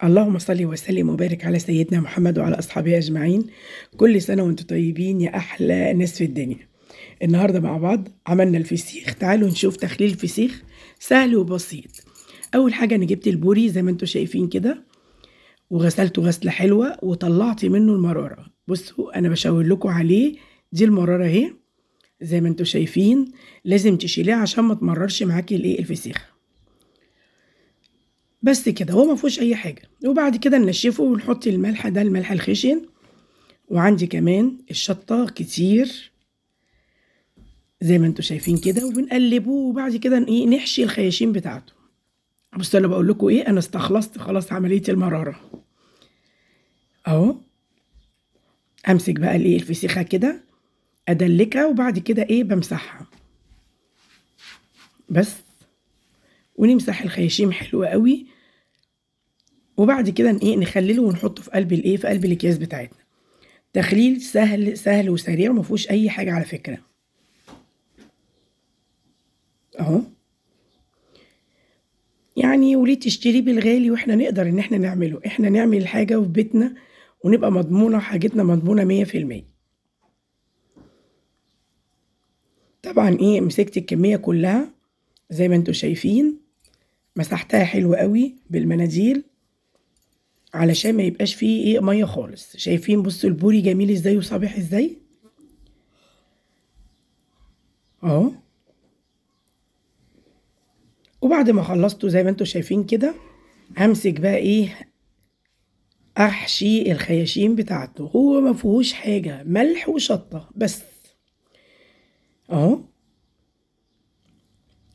اللهم صل وسلم وبارك على سيدنا محمد وعلى أصحابه أجمعين. كل سنة وانتم طيبين يا أحلى ناس في الدنيا. النهاردة مع بعض عملنا الفسيخ. تعالوا نشوف تخليل الفسيخ سهل وبسيط. أول حاجة أنا جبت البوري زي ما انتم شايفين كده، وغسلته غسلة حلوة وطلعت منه المرارة. بصوا أنا بشاور لكم عليه، دي المرارة اهي زي ما انتم شايفين. لازم تشيليها عشان ما تمررش معاكي الفسيخ. بس كده، هو ما فيهوش اي حاجه. وبعد كده ننشفه ونحط الملح، ده الملح الخشن. وعندي كمان الشطه كتير زي ما انتم شايفين كده، وبنقلبه. وبعد كده نحشي الخياشيم بتاعته. بصوا انا بقول لكم انا استخلصت خلاص عمليه المراره اهو. امسك بقى الفسيخه كده، ادلكها، وبعد كده بمسحها بس. ونمسح الخياشيم حلوه قوي. وبعد كده نخلله ونحطه في قلب في قلب الاكياس بتاعتنا. تخليل سهل سهل وسريع وما فيهوش اي حاجه على فكره اهو. يعني وليه تشتريه بالغالي واحنا نقدر ان احنا نعمله؟ احنا نعمل الحاجه في بيتنا ونبقى مضمونه، حاجتنا مضمونه 100%. طبعا مسكت الكميه كلها زي ما انتم شايفين، مسحتها حلو قوي بالمناديل علشان ما يبقاش فيه ميه خالص. شايفين؟ بصوا البوري جميل ازاي وصابح ازاي اهو. وبعد ما خلصته زي ما انتم شايفين كده، همسك بقى احشي الخياشيم بتاعته. هو ما فيهوش حاجه، ملح وشطه بس اهو.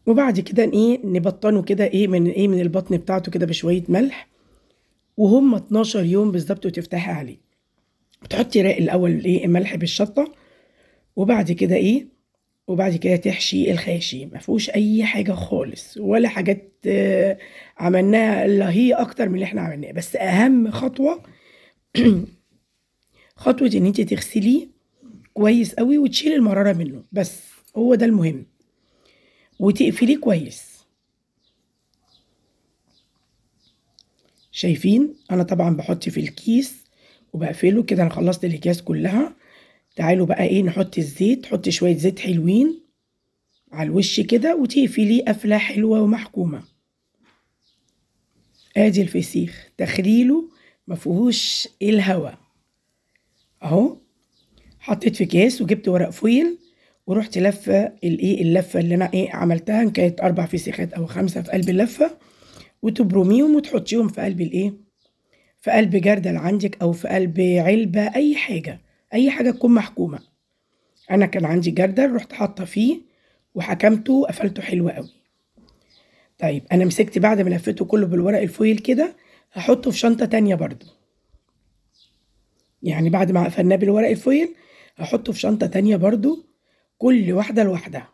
وبعد كده نبطنه كده من البطن بتاعته كده بشويه ملح. وهم 12 يوم بالظبط وتفتحي عليه. بتحطي راق الاول الملح بالشطه. وبعد كده وبعد كده تحشي الخياشيم. ما فيهوش اي حاجه خالص ولا حاجات عملناها الا هي اكتر من اللي احنا عملناه. بس اهم خطوه خطوه ان انت تغسليه كويس قوي وتشيلي المراره منه بس. هو ده المهم. وتقفليه كويس. شايفين؟ انا طبعا بحط في الكيس وبقفله كده. انا خلصت الاكياس كلها. تعالوا بقى نحط الزيت. حطي شويه زيت حلوين على الوش كده وتقفليه قفله حلوه ومحكومه. ادي الفسيخ تخليله ما فيهوش الهوا اهو. حطيت في كاس وجبت ورق فويل ورحت لفه اللفه اللي انا عملتها. إن كانت 4 فسيخات او 5 في قلب اللفه، وتبرميهم وتحطيهم في قلب في قلب جردل عندك او في قلب علبه، اي حاجه اي حاجه تكون محكومه. انا كان عندي جردل رحت حاطه فيه وحكمته وقفلته حلو قوي. طيب انا مسكت بعد ما لفيته كله بالورق الفويل كده، هحطه في شنطه تانية برضو. يعني بعد ما قفلناه بالورق الفويل هحطه في شنطه تانية برضو، كل واحده لوحدها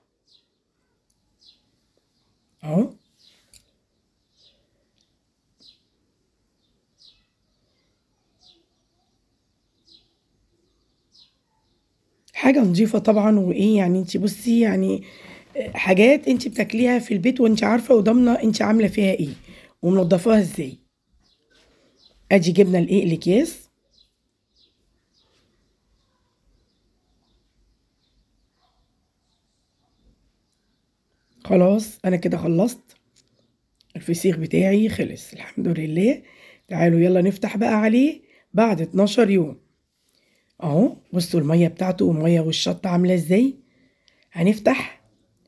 اهو. حاجه نظيفه طبعا. يعني انت بصي يعني حاجات انت بتاكليها في البيت وانت عارفه وضامنه انت عامله فيها ومنضفاها ازاي. ادي جبنا الاكياس. خلاص انا كده خلصت. الفسيخ بتاعي خلص الحمد لله. تعالوا يلا نفتح بقى عليه بعد 12 يوم اهو. بصوا الميه بتاعته والميه والشطه عامله ازاي. هنفتح.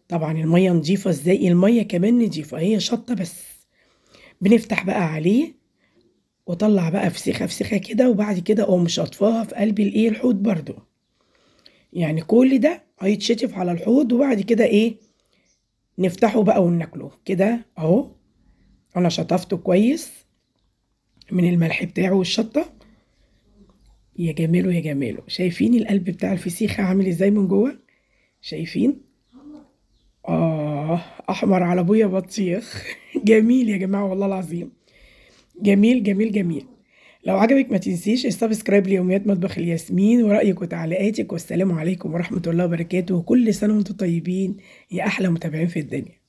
طبعا الميه نضيفه ازاي، الميه كمان نضيفه، هي شطه بس. بنفتح بقى عليه وطلع بقى فسيخه فسيخه كده. وبعد كده اقوم شطفاها في قلب الحوض برضو. يعني كل ده هيتشطف على الحوض. وبعد كده نفتحه بقى وناكله كده اهو. انا شطفته كويس من الملح بتاعه والشطه. يا جماله يا جماله. شايفين القلب بتاع الفسيخه عامل ازاي من جوه؟ شايفين؟ احمر على ابويا بطيخ جميل يا جماعه والله العظيم. جميل جميل جميل. لو عجبك ما تنسيش السبسكرايب ليوميات مطبخ الياسمين، ورأيك وتعليقاتك. والسلام عليكم ورحمة الله وبركاته. وكل سنة وانتم طيبين يا أحلى متابعين في الدنيا.